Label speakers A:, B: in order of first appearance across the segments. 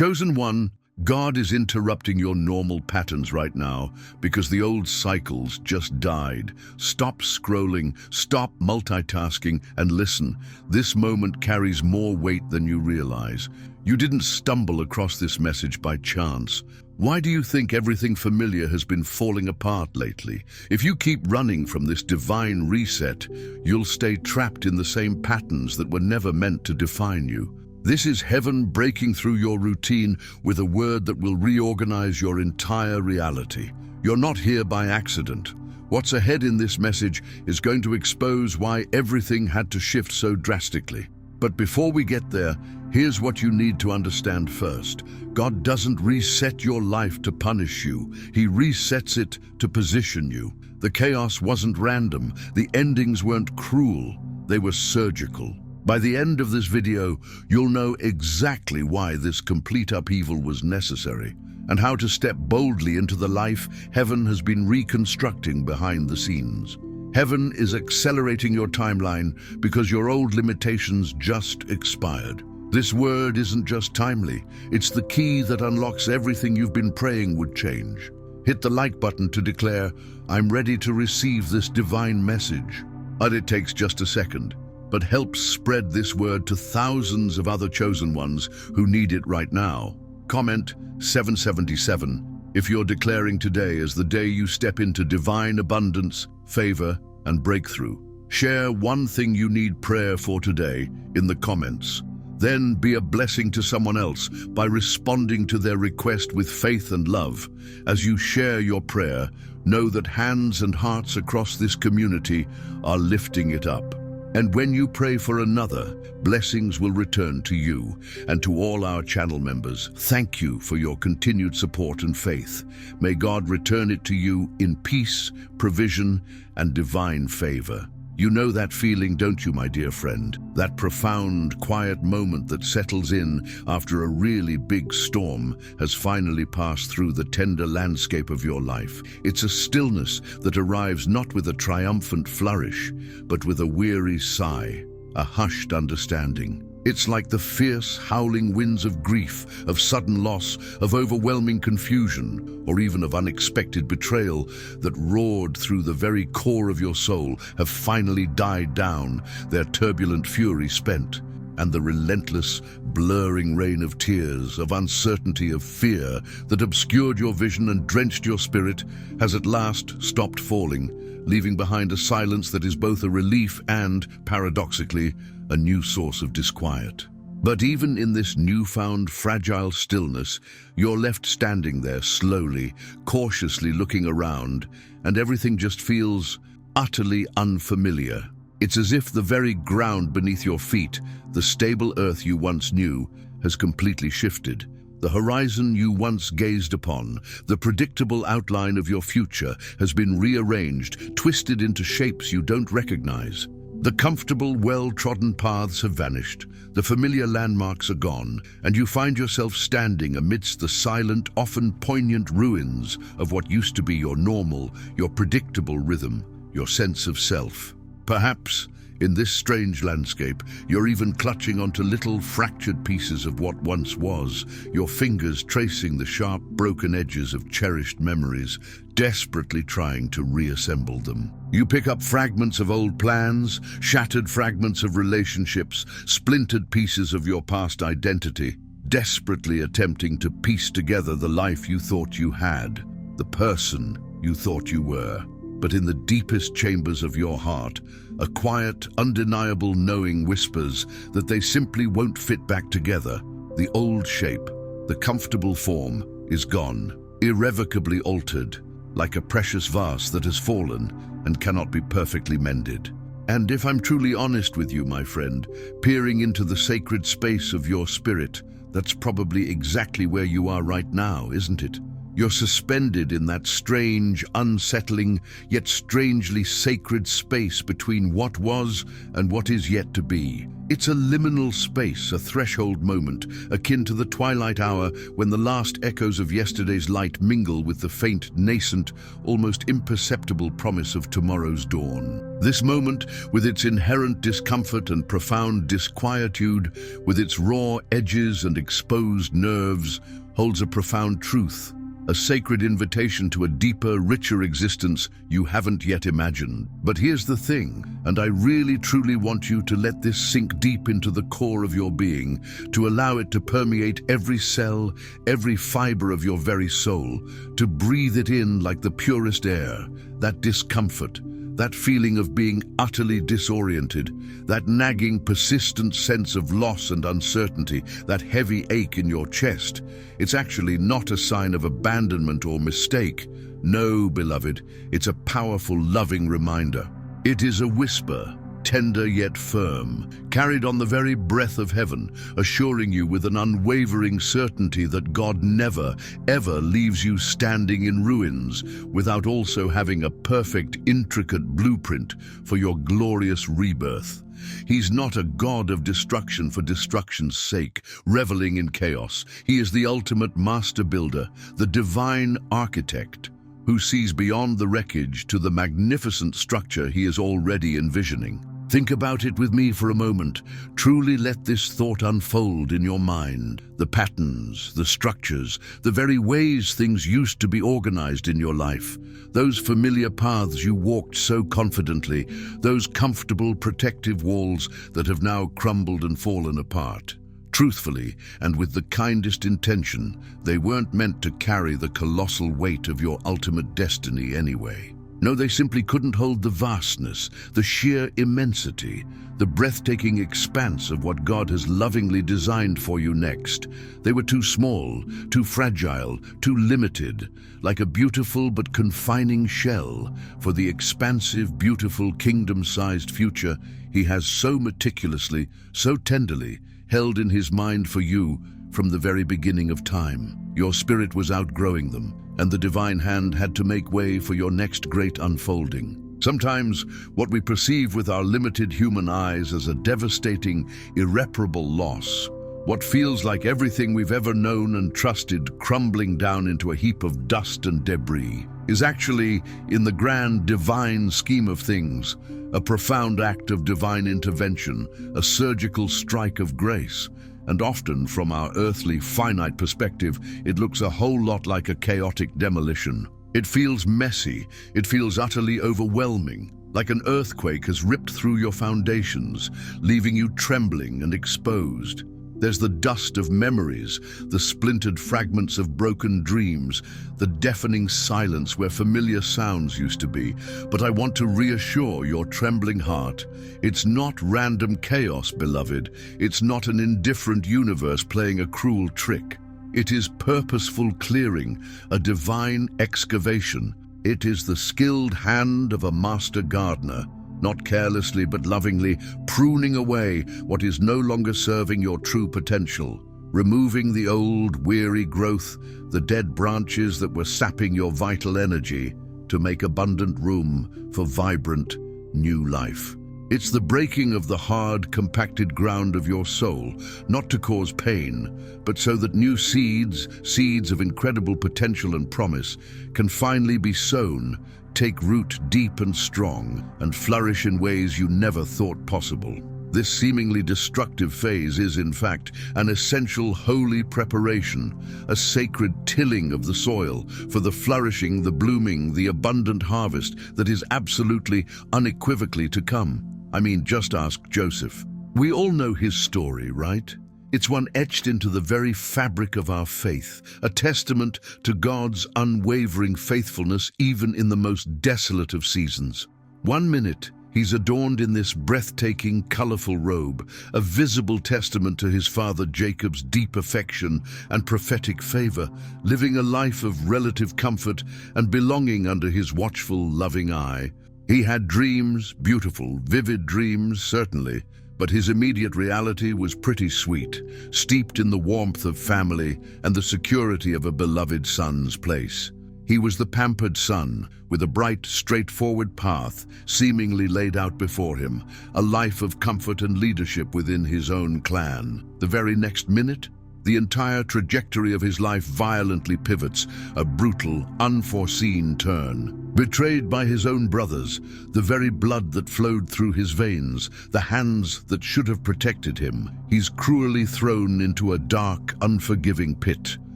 A: Chosen One, God is interrupting your normal patterns right now because the old cycles just died. Stop scrolling, stop multitasking, and listen. This moment carries more weight than you realize. You didn't stumble across this message by chance. Why do you think everything familiar has been falling apart lately? If you keep running from this divine reset, you'll stay trapped in the same patterns that were never meant to define you. This is heaven breaking through your routine with a word that will reorganize your entire reality. You're not here by accident. What's ahead in this message is going to expose why everything had to shift so drastically. But before we get there, here's what you need to understand first. God doesn't reset your life to punish you. He resets it to position you. The chaos wasn't random. The endings weren't cruel. They were surgical. By the end of this video, you'll know exactly why this complete upheaval was necessary and how to step boldly into the life heaven has been reconstructing behind the scenes. Heaven is accelerating your timeline because your old limitations just expired. This word isn't just timely, it's the key that unlocks everything you've been praying would change. Hit the like button to declare, "I'm ready to receive this divine message." And it takes just a second, but help spread this word to thousands of other chosen ones who need it right now. Comment 777 if you're declaring today as the day you step into divine abundance, favor, and breakthrough. Share one thing you need prayer for today in the comments. Then be a blessing to someone else by responding to their request with faith and love. As you share your prayer, know that hands and hearts across this community are lifting it up. And when you pray for another, blessings will return to you. And to all our channel members, thank you for your continued support and faith. May God return it to you in peace, provision, and divine favor. You know that feeling, don't you, my dear friend? That profound, quiet moment that settles in after a really big storm has finally passed through the tender landscape of your life. It's a stillness that arrives not with a triumphant flourish, but with a weary sigh, a hushed understanding. It's like the fierce, howling winds of grief, of sudden loss, of overwhelming confusion, or even of unexpected betrayal that roared through the very core of your soul have finally died down, their turbulent fury spent, and the relentless, blurring rain of tears, of uncertainty, of fear that obscured your vision and drenched your spirit has at last stopped falling, leaving behind a silence that is both a relief and, paradoxically, a new source of disquiet. But even in this newfound fragile stillness, you're left standing there slowly, cautiously looking around, and everything just feels utterly unfamiliar. It's as if the very ground beneath your feet, the stable earth you once knew, has completely shifted. The horizon you once gazed upon, the predictable outline of your future, has been rearranged, twisted into shapes you don't recognize. The comfortable, well-trodden paths have vanished, the familiar landmarks are gone, and you find yourself standing amidst the silent, often poignant ruins of what used to be your normal, your predictable rhythm, your sense of self. Perhaps, in this strange landscape, you're even clutching onto little fractured pieces of what once was, your fingers tracing the sharp, broken edges of cherished memories, desperately trying to reassemble them. You pick up fragments of old plans, shattered fragments of relationships, splintered pieces of your past identity, desperately attempting to piece together the life you thought you had, the person you thought you were. But in the deepest chambers of your heart, a quiet, undeniable knowing whispers that they simply won't fit back together. The old shape, the comfortable form, is gone, irrevocably altered, like a precious vase that has fallen and cannot be perfectly mended. And if I'm truly honest with you, my friend, peering into the sacred space of your spirit, that's probably exactly where you are right now, isn't it? You're suspended in that strange, unsettling, yet strangely sacred space between what was and what is yet to be. It's a liminal space, a threshold moment, akin to the twilight hour when the last echoes of yesterday's light mingle with the faint, nascent, almost imperceptible promise of tomorrow's dawn. This moment, with its inherent discomfort and profound disquietude, with its raw edges and exposed nerves, holds a profound truth. A sacred invitation to a deeper, richer existence you haven't yet imagined. But here's the thing, and I really truly want you to let this sink deep into the core of your being, to allow it to permeate every cell, every fiber of your very soul, to breathe it in like the purest air. That discomfort, that feeling of being utterly disoriented, that nagging, persistent sense of loss and uncertainty, that heavy ache in your chest, it's actually not a sign of abandonment or mistake. No, beloved, it's a powerful, loving reminder. It is a whisper, tender yet firm, carried on the very breath of heaven, assuring you with an unwavering certainty that God never, ever leaves you standing in ruins without also having a perfect, intricate blueprint for your glorious rebirth. He's not a God of destruction for destruction's sake, reveling in chaos. He is the ultimate master builder, the divine architect, who sees beyond the wreckage to the magnificent structure he is already envisioning. Think about it with me for a moment. Truly let this thought unfold in your mind. The patterns, the structures, the very ways things used to be organized in your life. Those familiar paths you walked so confidently, those comfortable protective walls that have now crumbled and fallen apart. Truthfully, and with the kindest intention, they weren't meant to carry the colossal weight of your ultimate destiny anyway. No, they simply couldn't hold the vastness, the sheer immensity, the breathtaking expanse of what God has lovingly designed for you next. They were too small, too fragile, too limited, like a beautiful but confining shell for the expansive, beautiful, kingdom-sized future He has so meticulously, so tenderly held in His mind for you from the very beginning of time. Your spirit was outgrowing them, and the divine hand had to make way for your next great unfolding. Sometimes, what we perceive with our limited human eyes as a devastating, irreparable loss, what feels like everything we've ever known and trusted crumbling down into a heap of dust and debris, is actually, in the grand divine scheme of things, a profound act of divine intervention, a surgical strike of grace. And often, from our earthly, finite perspective, it looks a whole lot like a chaotic demolition. It feels messy, it feels utterly overwhelming, like an earthquake has ripped through your foundations, leaving you trembling and exposed. There's the dust of memories, the splintered fragments of broken dreams, the deafening silence where familiar sounds used to be. But I want to reassure your trembling heart. It's not random chaos, beloved. It's not an indifferent universe playing a cruel trick. It is purposeful clearing, a divine excavation. It is the skilled hand of a master gardener, not carelessly but lovingly pruning away what is no longer serving your true potential, removing the old, weary growth, the dead branches that were sapping your vital energy, to make abundant room for vibrant, new life. It's the breaking of the hard, compacted ground of your soul, not to cause pain, but so that new seeds of incredible potential and promise, can finally be sown, take root deep and strong, and flourish in ways you never thought possible. This seemingly destructive phase is, in fact, an essential holy preparation, a sacred tilling of the soil for the flourishing, the blooming, the abundant harvest that is absolutely, unequivocally to come. I mean, just ask Joseph. We all know his story, right? It's one etched into the very fabric of our faith, a testament to God's unwavering faithfulness even in the most desolate of seasons. 1 minute, he's adorned in this breathtaking, colorful robe, a visible testament to his father Jacob's deep affection and prophetic favor, living a life of relative comfort and belonging under his watchful, loving eye. He had dreams, beautiful, vivid dreams, certainly, But his immediate reality was pretty sweet, steeped in the warmth of family and the security of a beloved son's place. He was the pampered son, with a bright, straightforward path seemingly laid out before him, a life of comfort and leadership within his own clan. The very next minute, the entire trajectory of his life violently pivots, a brutal, unforeseen turn. Betrayed by his own brothers, the very blood that flowed through his veins, the hands that should have protected him, he's cruelly thrown into a dark, unforgiving pit.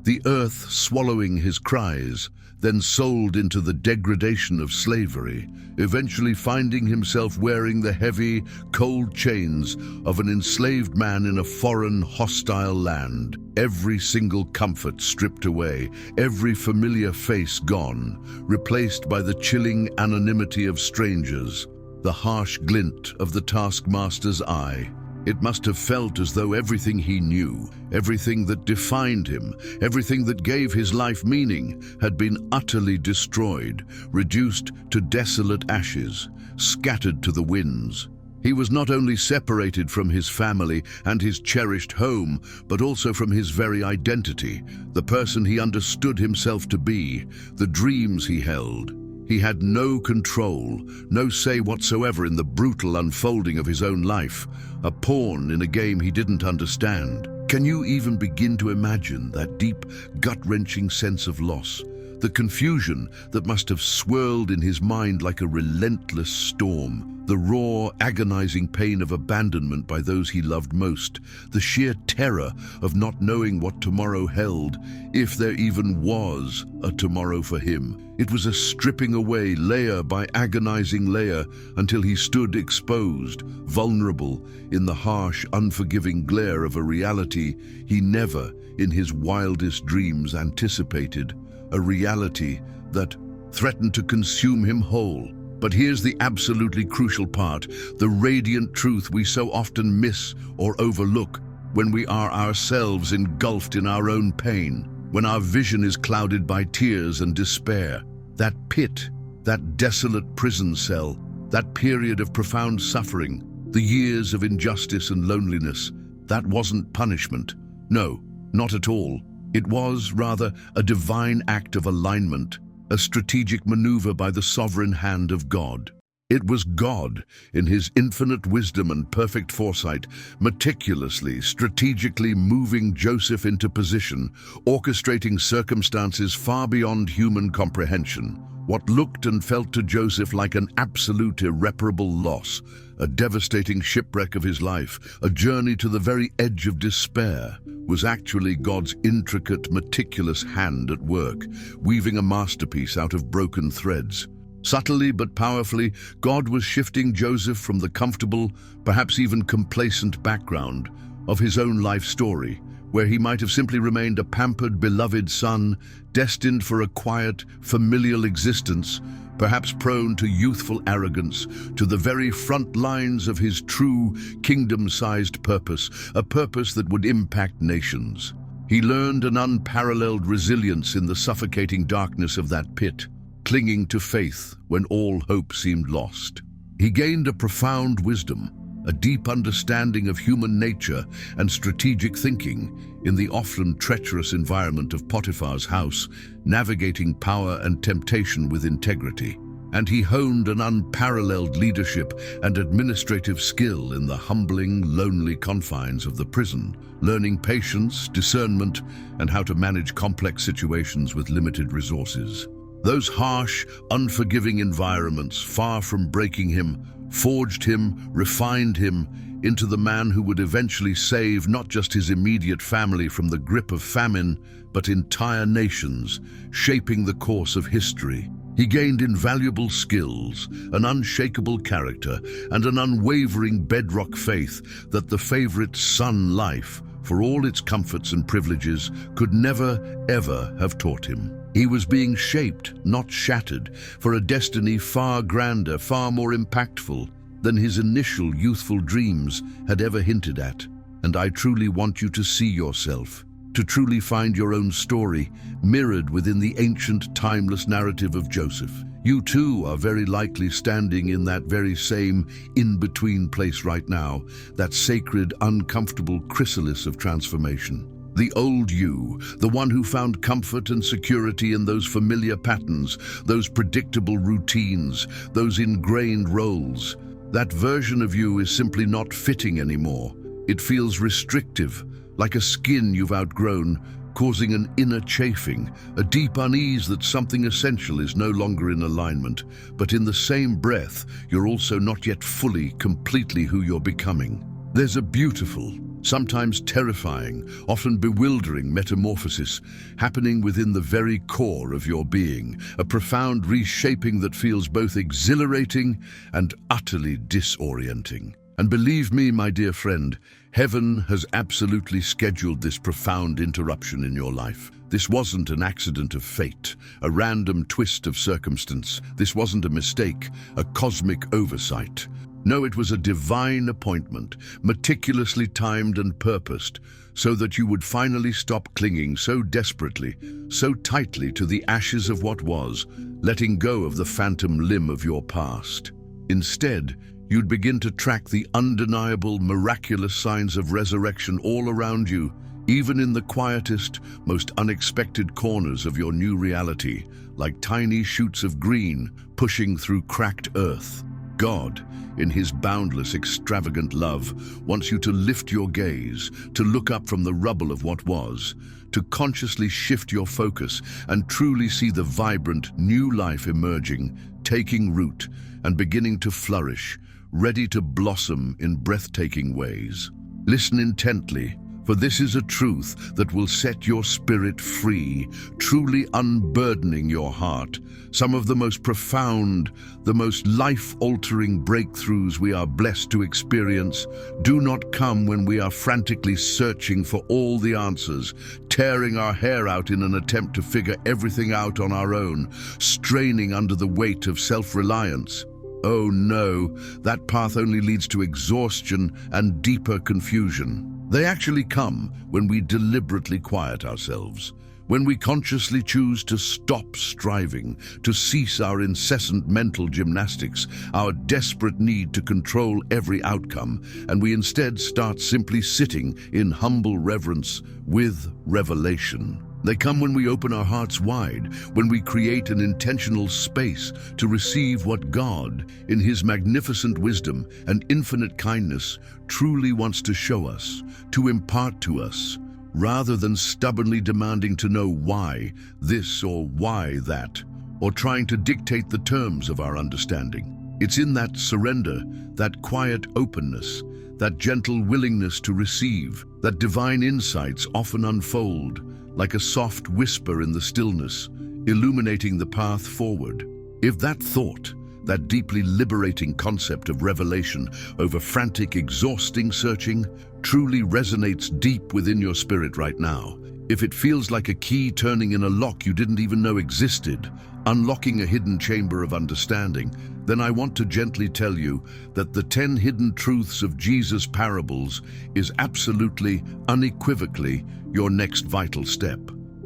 A: The earth swallowing his cries, then sold into the degradation of slavery, eventually finding himself wearing the heavy, cold chains of an enslaved man in a foreign, hostile land. Every single comfort stripped away, every familiar face gone, replaced by the chilling anonymity of strangers, the harsh glint of the taskmaster's eye. It must have felt as though everything he knew, everything that defined him, everything that gave his life meaning, had been utterly destroyed, reduced to desolate ashes, scattered to the winds. He was not only separated from his family and his cherished home, but also from his very identity, the person he understood himself to be, the dreams he held. He had no control, no say whatsoever in the brutal unfolding of his own life, a pawn in a game he didn't understand. Can you even begin to imagine that deep, gut-wrenching sense of loss? The confusion that must have swirled in his mind like a relentless storm, the raw, agonizing pain of abandonment by those he loved most, the sheer terror of not knowing what tomorrow held, if there even was a tomorrow for him. It was a stripping away layer by agonizing layer until he stood exposed, vulnerable, in the harsh, unforgiving glare of a reality he never, in his wildest dreams, anticipated. A reality that threatened to consume him whole. But here's the absolutely crucial part, the radiant truth we so often miss or overlook when we are ourselves engulfed in our own pain, when our vision is clouded by tears and despair. That pit, that desolate prison cell, that period of profound suffering, the years of injustice and loneliness, that wasn't punishment. No, not at all. It was, rather, a divine act of alignment, a strategic maneuver by the sovereign hand of God. It was God, in his infinite wisdom and perfect foresight, meticulously, strategically moving Joseph into position, orchestrating circumstances far beyond human comprehension. What looked and felt to Joseph like an absolute irreparable loss, a devastating shipwreck of his life, a journey to the very edge of despair, was actually God's intricate, meticulous hand at work, weaving a masterpiece out of broken threads. Subtly but powerfully, God was shifting Joseph from the comfortable, perhaps even complacent background of his own life story, where he might have simply remained a pampered, beloved son, destined for a quiet, familial existence, perhaps prone to youthful arrogance, to the very front lines of his true, kingdom-sized purpose, a purpose that would impact nations. He learned an unparalleled resilience in the suffocating darkness of that pit, clinging to faith when all hope seemed lost. He gained a profound wisdom, a deep understanding of human nature and strategic thinking in the often treacherous environment of Potiphar's house, navigating power and temptation with integrity. And he honed an unparalleled leadership and administrative skill in the humbling, lonely confines of the prison, learning patience, discernment, and how to manage complex situations with limited resources. Those harsh, unforgiving environments, far from breaking him, forged him, refined him into the man who would eventually save not just his immediate family from the grip of famine, but entire nations, shaping the course of history. He gained invaluable skills, an unshakable character, and an unwavering bedrock faith that the favorite son life, for all its comforts and privileges, could never, ever have taught him. He was being shaped, not shattered, for a destiny far grander, far more impactful than his initial youthful dreams had ever hinted at. And I truly want you to see yourself to truly find your own story mirrored within the ancient, timeless narrative of Joseph. You too are very likely standing in that very same in-between place right now, that sacred, uncomfortable chrysalis of transformation. The old you, the one who found comfort and security in those familiar patterns, those predictable routines, those ingrained roles. That version of you is simply not fitting anymore. It feels restrictive, like a skin you've outgrown, causing an inner chafing, a deep unease that something essential is no longer in alignment. But in the same breath, you're also not yet fully, completely who you're becoming. There's a beautiful, sometimes terrifying, often bewildering metamorphosis happening within the very core of your being, a profound reshaping that feels both exhilarating and utterly disorienting. And believe me, my dear friend, heaven has absolutely scheduled this profound interruption in your life. This wasn't an accident of fate, a random twist of circumstance. This wasn't a mistake, a cosmic oversight. No, it was a divine appointment, meticulously timed and purposed, so that you would finally stop clinging so desperately, so tightly to the ashes of what was, letting go of the phantom limb of your past. Instead, you'd begin to track the undeniable, miraculous signs of resurrection all around you, even in the quietest, most unexpected corners of your new reality, like tiny shoots of green pushing through cracked earth. God, in his boundless, extravagant love, wants you to lift your gaze, to look up from the rubble of what was, to consciously shift your focus and truly see the vibrant, new life emerging, taking root, and beginning to flourish, ready to blossom in breathtaking ways. Listen intently, for this is a truth that will set your spirit free, truly unburdening your heart. Some of the most profound, the most life-altering breakthroughs we are blessed to experience do not come when we are frantically searching for all the answers, tearing our hair out in an attempt to figure everything out on our own, straining under the weight of self-reliance. Oh no, that path only leads to exhaustion and deeper confusion. They actually come when we deliberately quiet ourselves, when we consciously choose to stop striving, to cease our incessant mental gymnastics, our desperate need to control every outcome, and we instead start simply sitting in humble reverence with revelation. They come when we open our hearts wide, when we create an intentional space to receive what God, in his magnificent wisdom and infinite kindness, truly wants to show us, to impart to us, rather than stubbornly demanding to know why this or why that, or trying to dictate the terms of our understanding. It's in that surrender, that quiet openness, that gentle willingness to receive, that divine insights often unfold, like a soft whisper in the stillness, illuminating the path forward. If that thought, that deeply liberating concept of revelation over frantic, exhausting searching, truly resonates deep within your spirit right now, if it feels like a key turning in a lock you didn't even know existed, unlocking a hidden chamber of understanding, then I want to gently tell you that the 10 hidden truths of Jesus' parables is absolutely, unequivocally, your next vital step.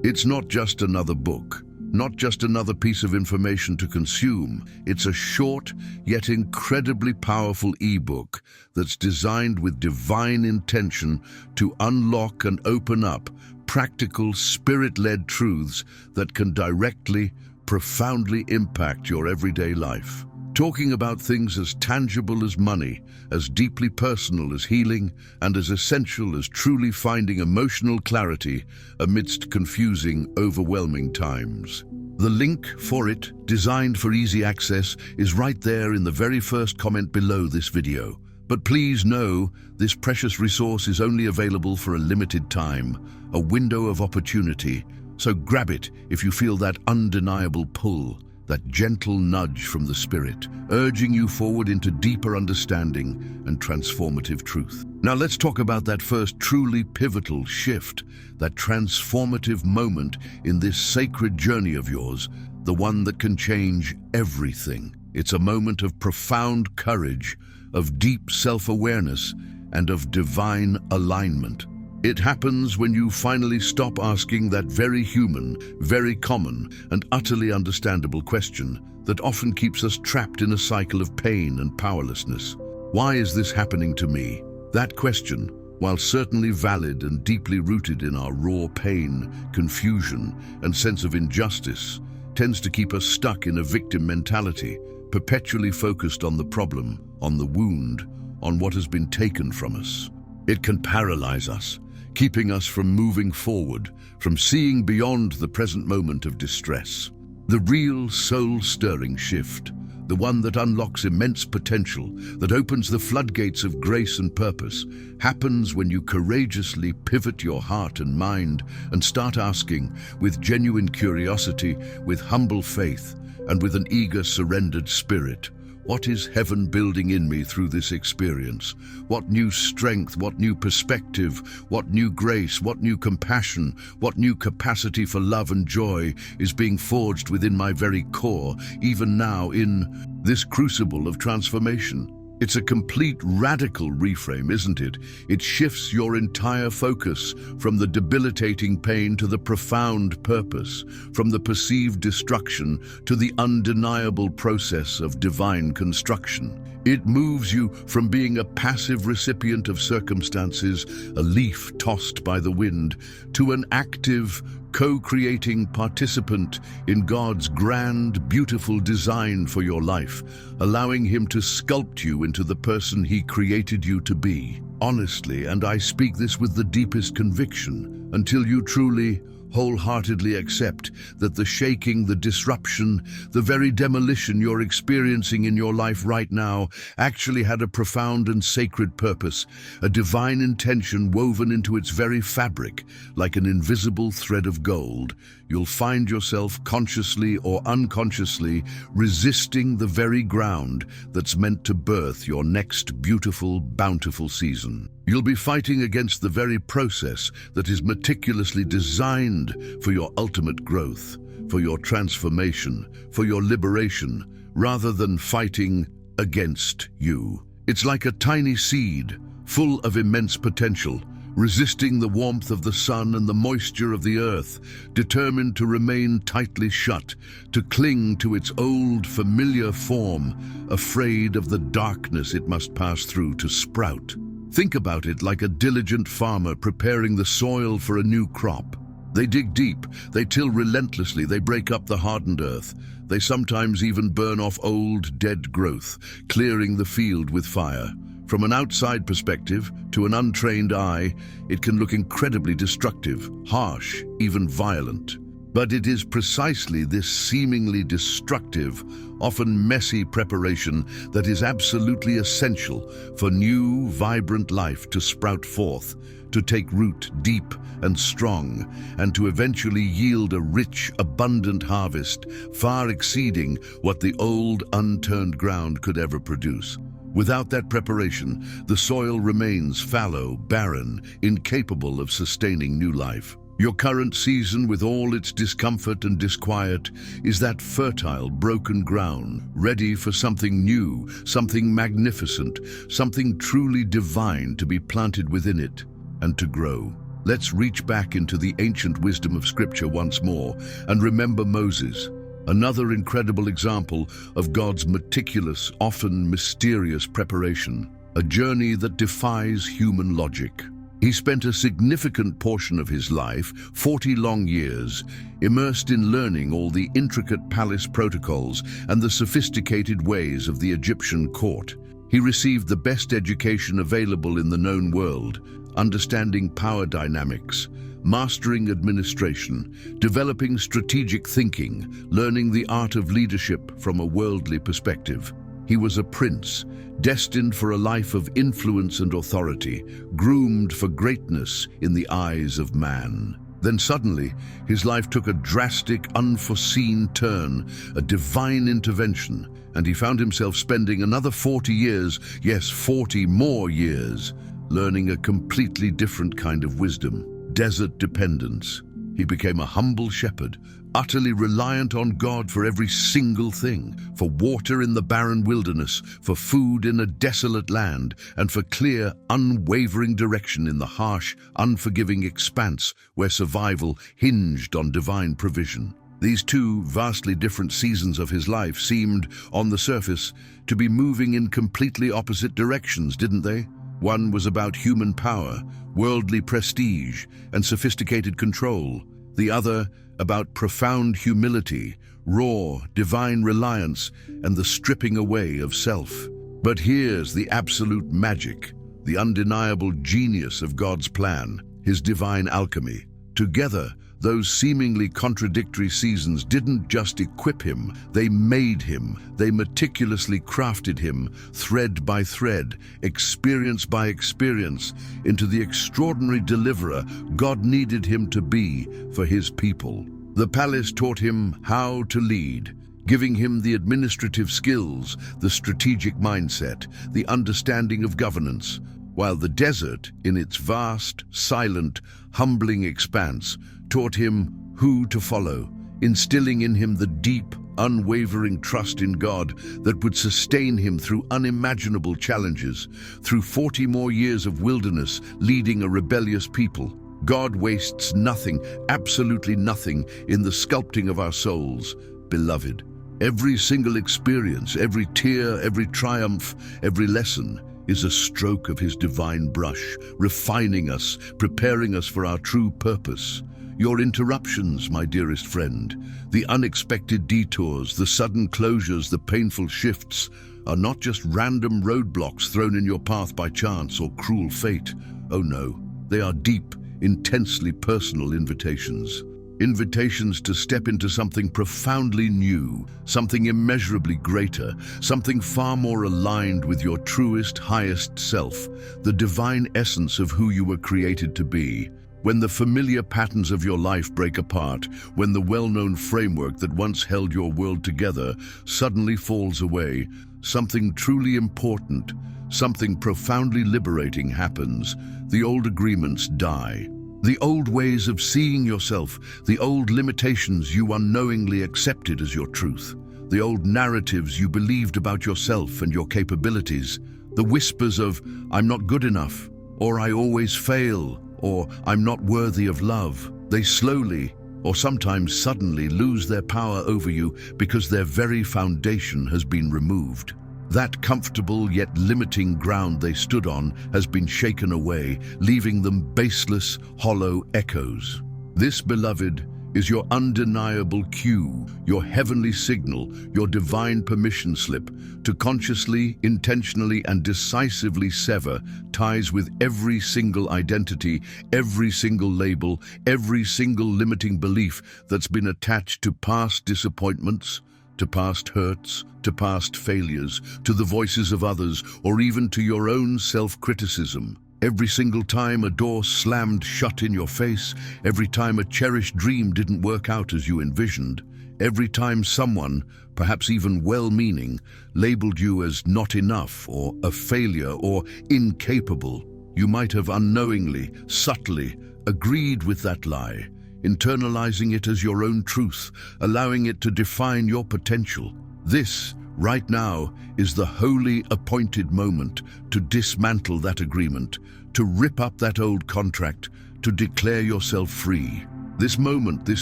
A: It's not just another book, not just another piece of information to consume. It's a short, yet incredibly powerful ebook that's designed with divine intention to unlock and open up practical, spirit-led truths that can directly, profoundly impact your everyday life. Talking about things as tangible as money, as deeply personal as healing, and as essential as truly finding emotional clarity amidst confusing, overwhelming times. The link for it, designed for easy access, is right there in the very first comment below this video. But please know, this precious resource is only available for a limited time, a window of opportunity. So grab it if you feel that undeniable pull, that gentle nudge from the Spirit, urging you forward into deeper understanding and transformative truth. Now let's talk about that first truly pivotal shift, that transformative moment in this sacred journey of yours, the one that can change everything. It's a moment of profound courage, of deep self-awareness, and of divine alignment. It happens when you finally stop asking that very human, very common, and utterly understandable question that often keeps us trapped in a cycle of pain and powerlessness. Why is this happening to me? That question, while certainly valid and deeply rooted in our raw pain, confusion, and sense of injustice, tends to keep us stuck in a victim mentality, perpetually focused on the problem, on the wound, on what has been taken from us. It can paralyze us, keeping us from moving forward, from seeing beyond the present moment of distress. The real soul-stirring shift, the one that unlocks immense potential, that opens the floodgates of grace and purpose, happens when you courageously pivot your heart and mind and start asking, with genuine curiosity, with humble faith, and with an eager, surrendered spirit, what is heaven building in me through this experience? What new strength, what new perspective, what new grace, what new compassion, what new capacity for love and joy is being forged within my very core, even now in this crucible of transformation? It's a complete radical reframe, isn't it? It shifts your entire focus from the debilitating pain to the profound purpose, from the perceived destruction to the undeniable process of divine construction. It moves you from being a passive recipient of circumstances, a leaf tossed by the wind, to an active, co-creating participant in God's grand, beautiful design for your life, allowing Him to sculpt you into the person He created you to be. Honestly, and I speak this with the deepest conviction, until you truly, wholeheartedly accept that the shaking, the disruption, the very demolition you're experiencing in your life right now actually had a profound and sacred purpose, a divine intention woven into its very fabric, like an invisible thread of gold. You'll find yourself consciously or unconsciously resisting the very ground that's meant to birth your next beautiful, bountiful season. You'll be fighting against the very process that is meticulously designed for your ultimate growth, for your transformation, for your liberation, rather than fighting against you. It's like a tiny seed, full of immense potential, resisting the warmth of the sun and the moisture of the earth, determined to remain tightly shut, to cling to its old familiar form, afraid of the darkness it must pass through to sprout. Think about it like a diligent farmer preparing the soil for a new crop. They dig deep, they till relentlessly, they break up the hardened earth. They sometimes even burn off old, dead growth, clearing the field with fire. From an outside perspective, to an untrained eye, it can look incredibly destructive, harsh, even violent. But it is precisely this seemingly destructive, often messy preparation that is absolutely essential for new, vibrant life to sprout forth, to take root deep and strong, and to eventually yield a rich, abundant harvest, far exceeding what the old, unturned ground could ever produce. Without that preparation, the soil remains fallow, barren, incapable of sustaining new life. Your current season, with all its discomfort and disquiet, is that fertile, broken ground, ready for something new, something magnificent, something truly divine to be planted within it and to grow. Let's reach back into the ancient wisdom of Scripture once more and remember Moses, another incredible example of God's meticulous, often mysterious preparation, a journey that defies human logic. He spent a significant portion of his life, 40 long years, immersed in learning all the intricate palace protocols and the sophisticated ways of the Egyptian court. He received the best education available in the known world, understanding power dynamics, mastering administration, developing strategic thinking, learning the art of leadership from a worldly perspective. He was a prince, destined for a life of influence and authority, groomed for greatness in the eyes of man. Then suddenly, his life took a drastic, unforeseen turn, a divine intervention, and he found himself spending another 40 years, yes, 40 more years, learning a completely different kind of wisdom, desert dependence. He became a humble shepherd, utterly reliant on God for every single thing, for water in the barren wilderness, for food in a desolate land, and for clear, unwavering direction in the harsh, unforgiving expanse where survival hinged on divine provision. These two vastly different seasons of his life seemed, on the surface, to be moving in completely opposite directions, didn't they? One was about human power, worldly prestige, and sophisticated control. The other about profound humility, raw, divine reliance, and the stripping away of self. But here's the absolute magic, the undeniable genius of God's plan, his divine alchemy. Together, those seemingly contradictory seasons didn't just equip him, they made him. They meticulously crafted him, thread by thread, experience by experience, into the extraordinary deliverer God needed him to be for his people. The palace taught him how to lead, giving him the administrative skills, the strategic mindset, the understanding of governance, while the desert, in its vast, silent, humbling expanse, taught him who to follow, instilling in him the deep, unwavering trust in God that would sustain him through unimaginable challenges, through 40 more years of wilderness leading a rebellious people. God wastes nothing, absolutely nothing, in the sculpting of our souls, beloved. Every single experience, every tear, every triumph, every lesson is a stroke of his divine brush, refining us, preparing us for our true purpose. Your interruptions, my dearest friend, the unexpected detours, the sudden closures, the painful shifts, are not just random roadblocks thrown in your path by chance or cruel fate. Oh no, they are deep, intensely personal invitations. Invitations to step into something profoundly new, something immeasurably greater, something far more aligned with your truest, highest self, the divine essence of who you were created to be. When the familiar patterns of your life break apart, when the well-known framework that once held your world together suddenly falls away, something truly important, something profoundly liberating happens. The old agreements die. The old ways of seeing yourself, the old limitations you unknowingly accepted as your truth, the old narratives you believed about yourself and your capabilities, the whispers of, "I'm not good enough," or "I always fail," or "I'm not worthy of love," they slowly, or sometimes suddenly, lose their power over you because their very foundation has been removed. That comfortable yet limiting ground they stood on has been shaken away, leaving them baseless, hollow echoes. This, beloved, is your undeniable cue, your heavenly signal, your divine permission slip to consciously, intentionally, and decisively sever ties with every single identity, every single label, every single limiting belief that's been attached to past disappointments, to past hurts, to past failures, to the voices of others, or even to your own self-criticism. Every single time a door slammed shut in your face, every time a cherished dream didn't work out as you envisioned, every time someone, perhaps even well-meaning, labeled you as not enough, or a failure, or incapable, you might have unknowingly, subtly, agreed with that lie, internalizing it as your own truth, allowing it to define your potential. This, right now, is the wholly appointed moment to dismantle that agreement, to rip up that old contract, to declare yourself free. This moment, this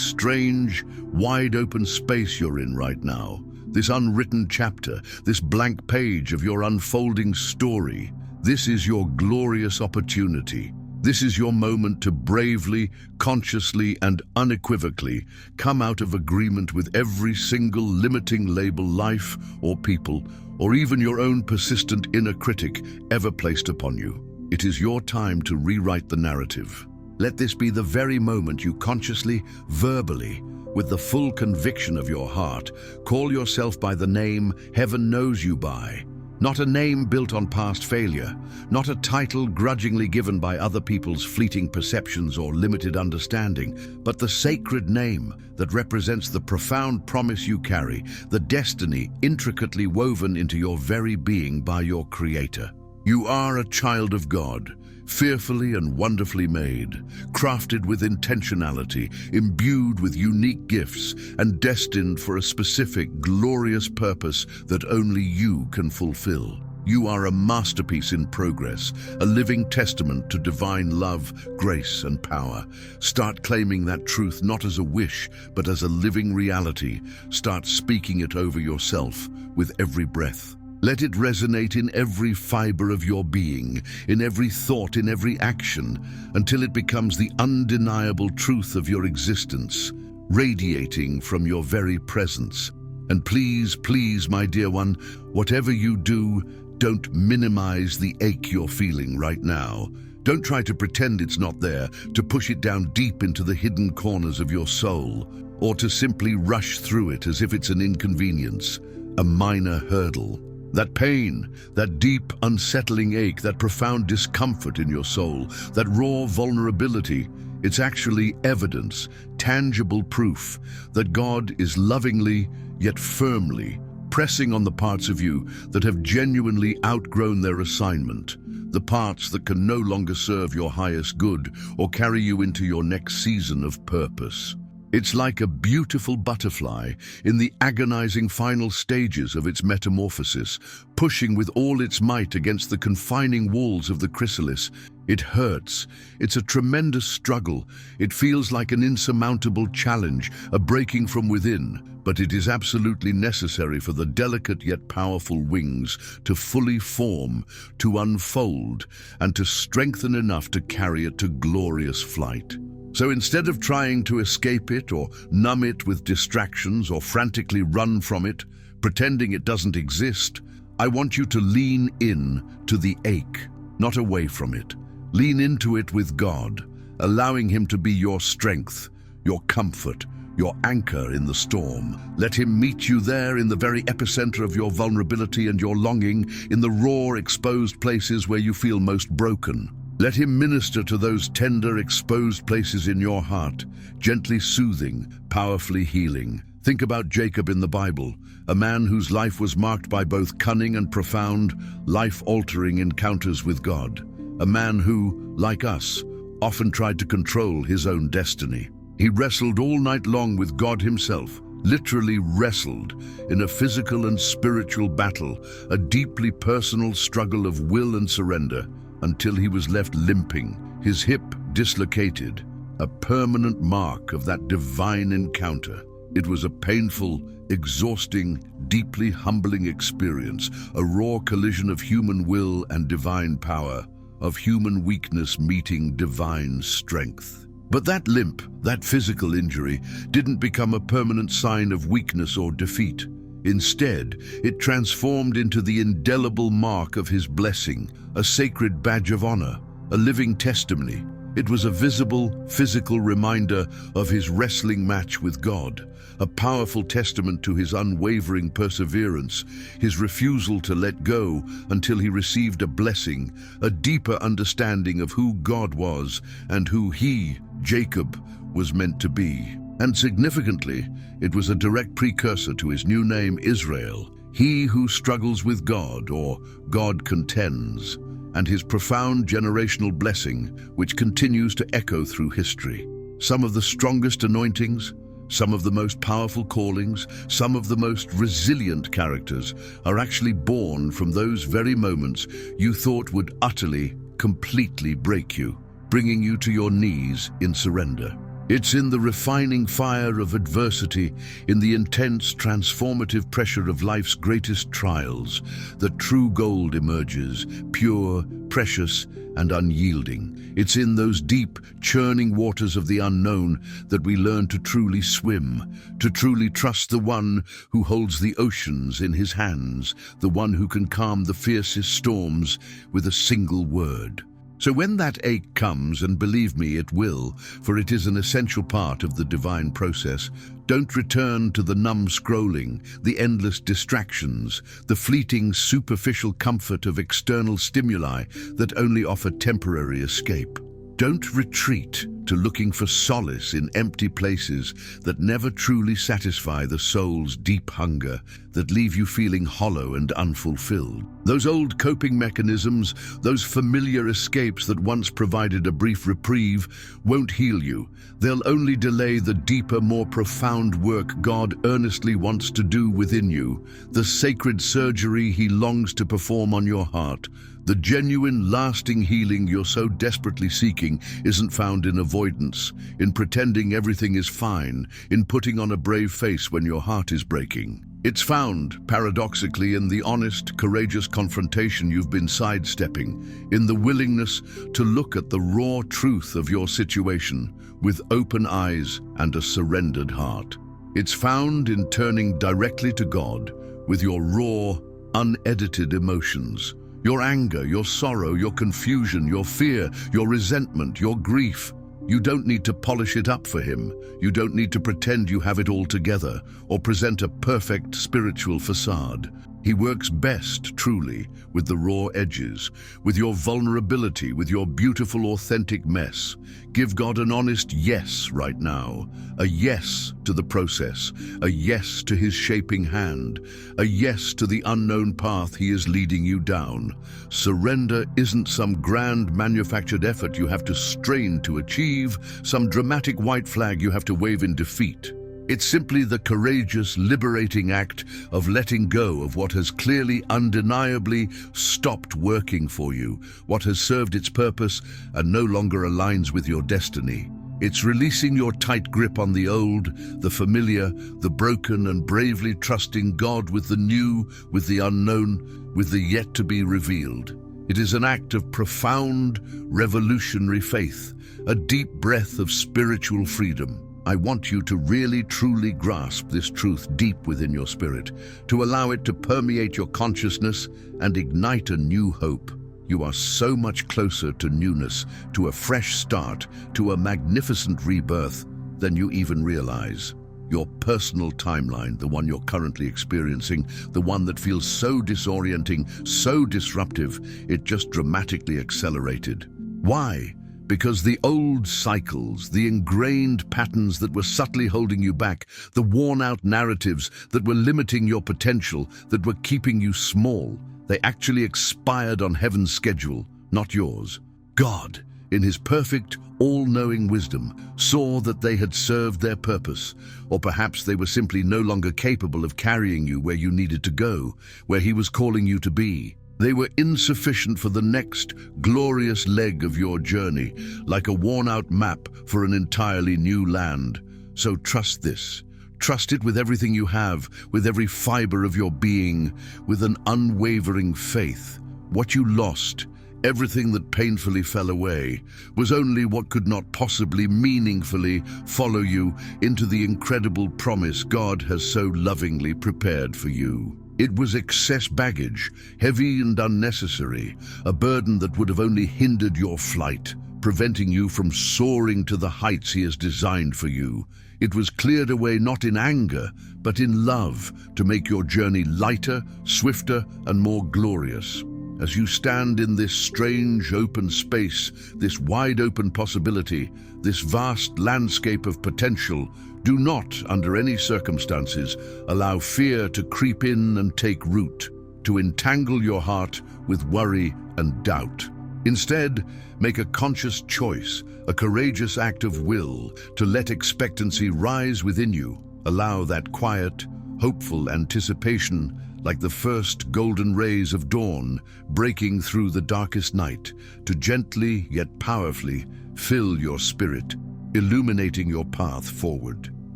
A: strange, wide-open space you're in right now, this unwritten chapter, this blank page of your unfolding story, this is your glorious opportunity. This is your moment to bravely, consciously, and unequivocally come out of agreement with every single limiting label life or people, or even your own persistent inner critic ever placed upon you. It is your time to rewrite the narrative. Let this be the very moment you consciously, verbally, with the full conviction of your heart, call yourself by the name heaven knows you by. Not a name built on past failure, not a title grudgingly given by other people's fleeting perceptions or limited understanding, but the sacred name that represents the profound promise you carry, the destiny intricately woven into your very being by your Creator. You are a child of God, fearfully and wonderfully made, crafted with intentionality, imbued with unique gifts, and destined for a specific, glorious purpose that only you can fulfill. You are a masterpiece in progress, a living testament to divine love, grace, and power. Start claiming that truth not as a wish, but as a living reality. Start speaking it over yourself with every breath. Let it resonate in every fiber of your being, in every thought, in every action, until it becomes the undeniable truth of your existence, radiating from your very presence. And please, please, my dear one, whatever you do, don't minimize the ache you're feeling right now. Don't try to pretend it's not there, to push it down deep into the hidden corners of your soul, or to simply rush through it as if it's an inconvenience, a minor hurdle. That pain, that deep, unsettling ache, that profound discomfort in your soul, that raw vulnerability, it's actually evidence, tangible proof that God is lovingly, yet firmly, pressing on the parts of you that have genuinely outgrown their assignment, the parts that can no longer serve your highest good or carry you into your next season of purpose. It's like a beautiful butterfly in the agonizing final stages of its metamorphosis, pushing with all its might against the confining walls of the chrysalis. It hurts. It's a tremendous struggle. It feels like an insurmountable challenge, a breaking from within. But it is absolutely necessary for the delicate yet powerful wings to fully form, to unfold, and to strengthen enough to carry it to glorious flight. So instead of trying to escape it or numb it with distractions or frantically run from it, pretending it doesn't exist, I want you to lean in to the ache, not away from it. Lean into it with God, allowing Him to be your strength, your comfort, your anchor in the storm. Let Him meet you there in the very epicenter of your vulnerability and your longing, in the raw, exposed places where you feel most broken. Let Him minister to those tender, exposed places in your heart, gently soothing, powerfully healing. Think about Jacob in the Bible, a man whose life was marked by both cunning and profound, life-altering encounters with God. A man who, like us, often tried to control his own destiny. He wrestled all night long with God Himself, literally wrestled in a physical and spiritual battle, a deeply personal struggle of will and surrender, until he was left limping, his hip dislocated, a permanent mark of that divine encounter. It was a painful, exhausting, deeply humbling experience, a raw collision of human will and divine power, of human weakness meeting divine strength. But that limp, that physical injury, didn't become a permanent sign of weakness or defeat. Instead, it transformed into the indelible mark of His blessing, a sacred badge of honor, a living testimony. It was a visible, physical reminder of His wrestling match with God, a powerful testament to His unwavering perseverance, His refusal to let go until He received a blessing, a deeper understanding of who God was and who he, Jacob, was meant to be. And significantly, it was a direct precursor to his new name, Israel, he who struggles with God, or God contends, and his profound generational blessing, which continues to echo through history. Some of the strongest anointings, some of the most powerful callings, some of the most resilient characters are actually born from those very moments you thought would utterly, completely break you, bringing you to your knees in surrender. It's in the refining fire of adversity, in the intense, transformative pressure of life's greatest trials, that true gold emerges, pure, precious, and unyielding. It's in those deep, churning waters of the unknown that we learn to truly swim, to truly trust the one who holds the oceans in his hands, the one who can calm the fiercest storms with a single word. So when that ache comes, and believe me, it will, for it is an essential part of the divine process, don't return to the numb scrolling, the endless distractions, the fleeting, superficial comfort of external stimuli that only offer temporary escape. Don't retreat. to looking for solace in empty places that never truly satisfy the soul's deep hunger, that leave you feeling hollow and unfulfilled. Those old coping mechanisms, those familiar escapes that once provided a brief reprieve, won't heal you. They'll only delay the deeper, more profound work God earnestly wants to do within you, the sacred surgery He longs to perform on your heart. The genuine, lasting healing you're so desperately seeking isn't found in avoidance, in pretending everything is fine, in putting on a brave face when your heart is breaking. It's found, paradoxically, in the honest, courageous confrontation you've been sidestepping, in the willingness to look at the raw truth of your situation with open eyes and a surrendered heart. It's found in turning directly to God with your raw, unedited emotions. Your anger, your sorrow, your confusion, your fear, your resentment, your grief. You don't need to polish it up for Him. You don't need to pretend you have it all together or present a perfect spiritual facade. He works best, truly, with the raw edges, with your vulnerability, with your beautiful, authentic mess. Give God an honest yes right now, a yes to the process, a yes to His shaping hand, a yes to the unknown path He is leading you down. Surrender isn't some grand manufactured effort you have to strain to achieve, some dramatic white flag you have to wave in defeat. It's simply the courageous, liberating act of letting go of what has clearly, undeniably stopped working for you, what has served its purpose and no longer aligns with your destiny. It's releasing your tight grip on the old, the familiar, the broken, and bravely trusting God with the new, with the unknown, with the yet to be revealed. It is an act of profound, revolutionary faith, a deep breath of spiritual freedom. I want you to really, truly grasp this truth deep within your spirit, to allow it to permeate your consciousness and ignite a new hope. You are so much closer to newness, to a fresh start, to a magnificent rebirth than you even realize. Your personal timeline, the one you're currently experiencing, the one that feels so disorienting, so disruptive, it just dramatically accelerated. Why? Because the old cycles, the ingrained patterns that were subtly holding you back, the worn-out narratives that were limiting your potential, that were keeping you small, they actually expired on heaven's schedule, not yours. God, in His perfect, all-knowing wisdom, saw that they had served their purpose, or perhaps they were simply no longer capable of carrying you where you needed to go, where He was calling you to be. They were insufficient for the next glorious leg of your journey, like a worn-out map for an entirely new land. So trust this. Trust it with everything you have, with every fiber of your being, with an unwavering faith. What you lost, everything that painfully fell away, was only what could not possibly meaningfully follow you into the incredible promise God has so lovingly prepared for you. It was excess baggage, heavy and unnecessary, a burden that would have only hindered your flight, preventing you from soaring to the heights He has designed for you. It was cleared away not in anger, but in love, to make your journey lighter, swifter, and more glorious. As you stand in this strange open space, this wide open possibility, this vast landscape of potential, do not, under any circumstances, allow fear to creep in and take root, to entangle your heart with worry and doubt. Instead, make a conscious choice, a courageous act of will, to let expectancy rise within you. Allow that quiet, hopeful anticipation, like the first golden rays of dawn breaking through the darkest night, to gently yet powerfully fill your spirit, illuminating your path forward.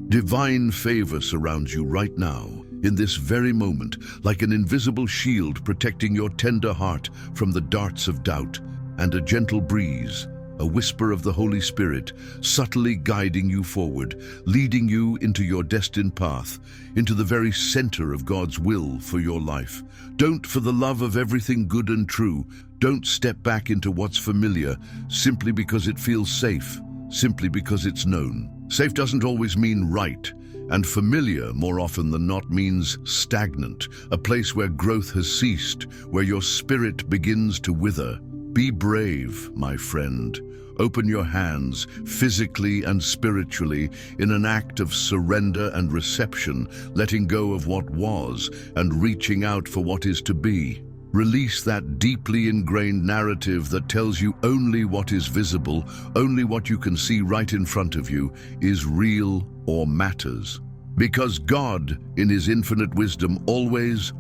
A: Divine favor surrounds you right now, in this very moment, like an invisible shield protecting your tender heart from the darts of doubt, and a gentle breeze, a whisper of the Holy Spirit, subtly guiding you forward, leading you into your destined path, into the very center of God's will for your life. Don't, for the love of everything good and true, don't step back into what's familiar simply because it feels safe, simply because it's known. Safe doesn't always mean right, and familiar more often than not means stagnant, a place where growth has ceased, where your spirit begins to wither. Be brave, my friend. Open your hands, physically and spiritually, in an act of surrender and reception, letting go of what was and reaching out for what is to be. Release that deeply ingrained narrative that tells you only what is visible, only what you can see right in front of you, is real or matters. Because God, in His infinite wisdom, always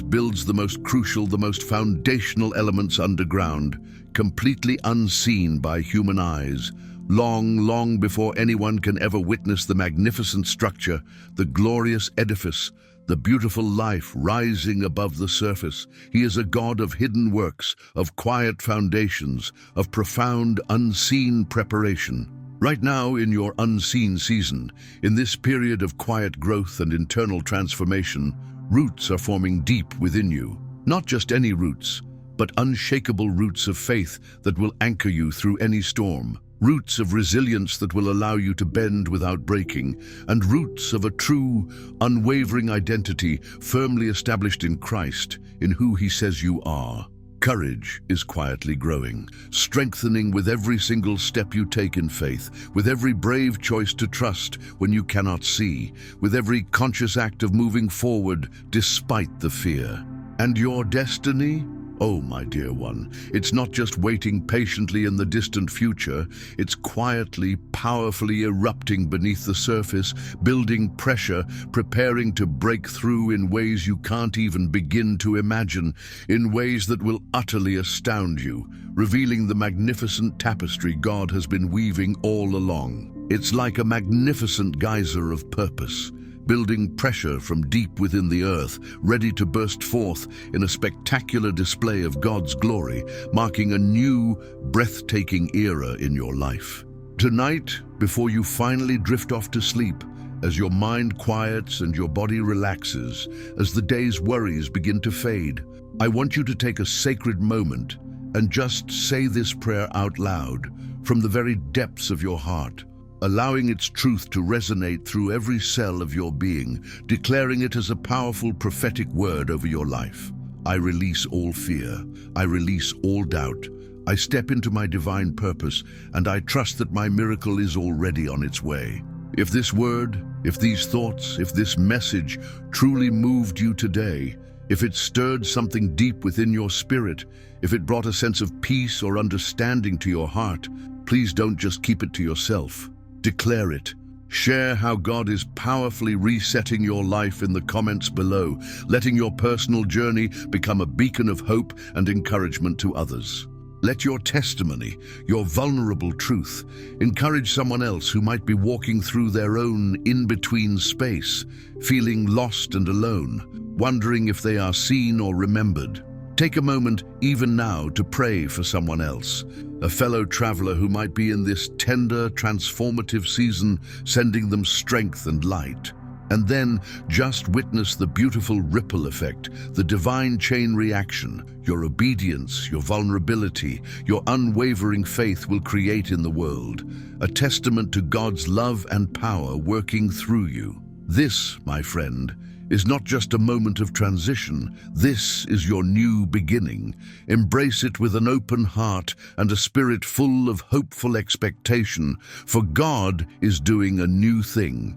A: builds the most crucial, the most foundational elements underground, completely unseen by human eyes, long before anyone can ever witness the magnificent structure, the glorious edifice, the beautiful life rising above the surface. He is a God of hidden works, of quiet foundations, of profound, unseen preparation. Right now, in your unseen season, in this period of quiet growth and internal transformation, roots are forming deep within you. Not just any roots, but unshakable roots of faith that will anchor you through any storm. Roots of resilience that will allow you to bend without breaking, and roots of a true, unwavering identity firmly established in Christ, in who He says you are. Courage is quietly growing, strengthening with every single step you take in faith, with every brave choice to trust when you cannot see, with every conscious act of moving forward despite the fear. And your destiny? Oh, my dear one, it's not just waiting patiently in the distant future, it's quietly, powerfully erupting beneath the surface, building pressure, preparing to break through in ways you can't even begin to imagine, in ways that will utterly astound you, revealing the magnificent tapestry God has been weaving all along. It's like a magnificent geyser of purpose, building pressure from deep within the earth, ready to burst forth in a spectacular display of God's glory, marking a new, breathtaking era in your life. Tonight, before you finally drift off to sleep, as your mind quiets and your body relaxes, as the day's worries begin to fade, I want you to take a sacred moment and just say this prayer out loud from the very depths of your heart, allowing its truth to resonate through every cell of your being, declaring it as a powerful prophetic word over your life. I release all fear. I release all doubt. I step into my divine purpose, and I trust that my miracle is already on its way. If this word, if these thoughts, if this message truly moved you today, if it stirred something deep within your spirit, if it brought a sense of peace or understanding to your heart, please don't just keep it to yourself. Declare it. Share how God is powerfully resetting your life in the comments below, letting your personal journey become a beacon of hope and encouragement to others. Let your testimony, your vulnerable truth, encourage someone else who might be walking through their own in-between space, feeling lost and alone, wondering if they are seen or remembered. Take a moment, even now, to pray for someone else, a fellow traveler who might be in this tender, transformative season, sending them strength and light. And then just witness the beautiful ripple effect, the divine chain reaction, your obedience, your vulnerability, your unwavering faith will create in the world, a testament to God's love and power working through you. This, my friend, is not just a moment of transition. This is your new beginning. Embrace it with an open heart and a spirit full of hopeful expectation, for God is doing a new thing.